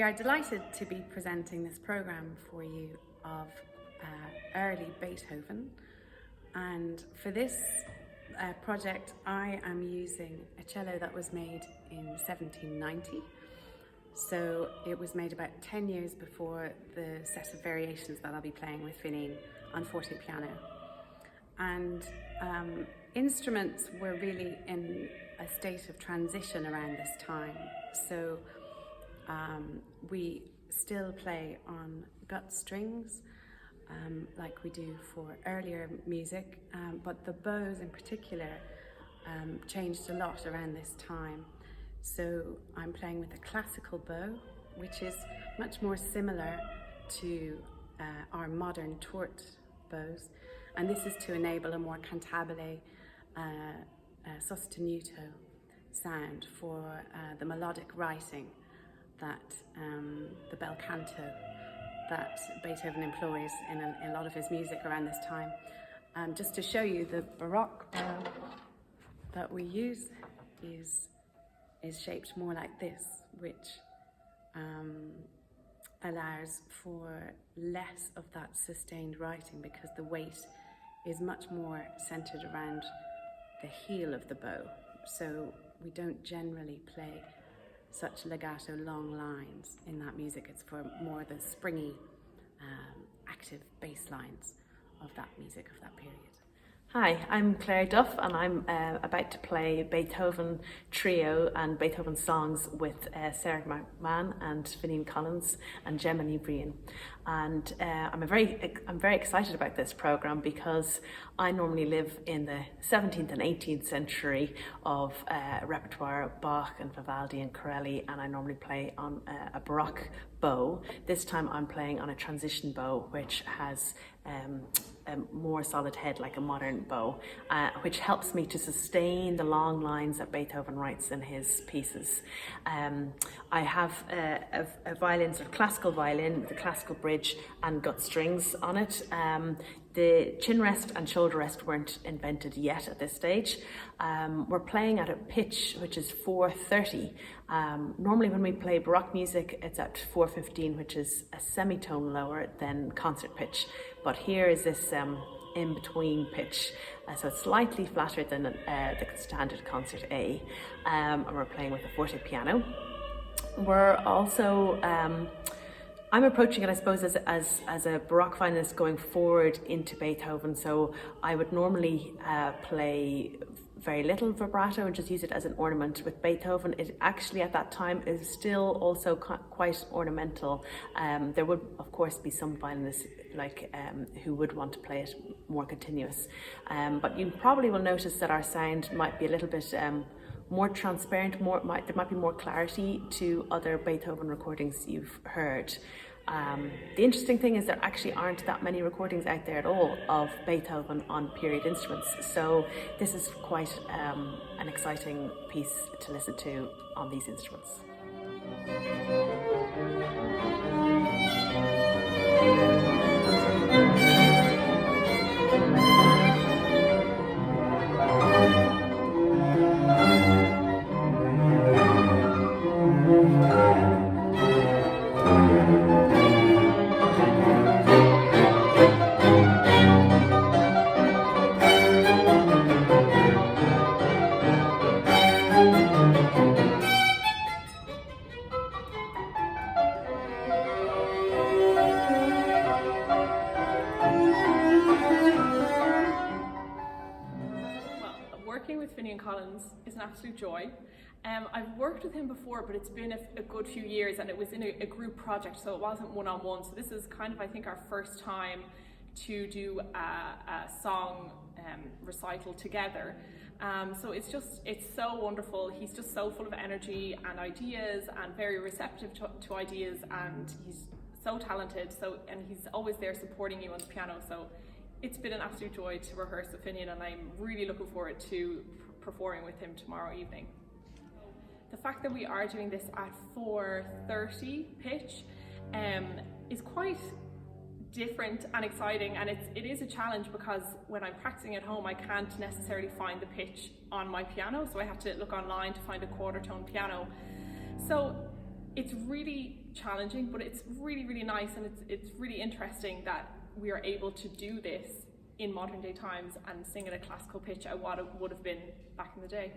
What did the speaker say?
are delighted to be presenting this programme for you of early Beethoven, and for this project I am using a cello that was made in 1790. So it was made about 10 years before the set of variations that I'll be playing with Finghin on fortepiano. And instruments were really in a state of transition around this time. So we still play on gut strings like we do for earlier music, but the bows in particular changed a lot around this time. So I'm playing with a classical bow, which is much more similar to our modern tort bows, and this is to enable a more cantabile sostenuto sound for the melodic writing that the bel canto that Beethoven employs in a lot of his music around this time. Just to show you, the Baroque bow that we use is shaped more like this, which allows for less of that sustained writing because the weight is much more centered around the heel of the bow. So we don't generally play such legato long lines in that music. It's for more the springy, active bass lines of that music of that period. Hi, I'm Claire Duff, and I'm about to play Beethoven Trio and Beethoven songs with Sarah McMahon and Finghin Collins and Gemma Brian. And I'm very excited about this programme because I normally live in the 17th and 18th century of repertoire of Bach and Vivaldi and Corelli, and I normally play on a Baroque bow. This time I'm playing on a transition bow, which has a more solid head like a modern bow, which helps me to sustain the long lines that Beethoven writes in his pieces. I have a violin, sort of classical violin, with a classical bridge and gut strings on it. The chin rest and shoulder rest weren't invented yet at this stage. We're playing at a pitch which is 430. Normally when we play Baroque music, it's at 415, which is a semitone lower than concert pitch. But here is this in-between pitch, so it's slightly flatter than the standard concert A. And we're playing with a fortepiano. We're also I'm approaching it, I suppose, as a Baroque violinist going forward into Beethoven. So I would normally play very little vibrato and just use it as an ornament. With Beethoven, it actually at that time is still also quite ornamental. There would of course be some violinists who would want to play it more continuous. But you probably will notice that our sound might be a little bit more transparent, there might be more clarity to other Beethoven recordings you've heard. The interesting thing is there actually aren't that many recordings out there at all of Beethoven on period instruments, so this is quite an exciting piece to listen to on these instruments. Working with Finghin Collins is an absolute joy. I've worked with him before, but it's been a good few years, and it was in a group project, so it wasn't one-on-one. So this is kind of, I think, our first time to do a song recital together. So it's so wonderful. He's just so full of energy and ideas, and very receptive to ideas, and he's so talented. And he's always there supporting you on the piano. So it's been an absolute joy to rehearse with Finghin, and I'm really looking forward to performing with him tomorrow evening. The fact that we are doing this at 430 pitch is quite different and exciting, and it is a challenge because when I'm practicing at home I can't necessarily find the pitch on my piano, so I have to look online to find a quarter tone piano. So it's really challenging, but it's really, really nice, and it's really interesting that we are able to do this in modern day times and sing at a classical pitch at what it would have been back in the day.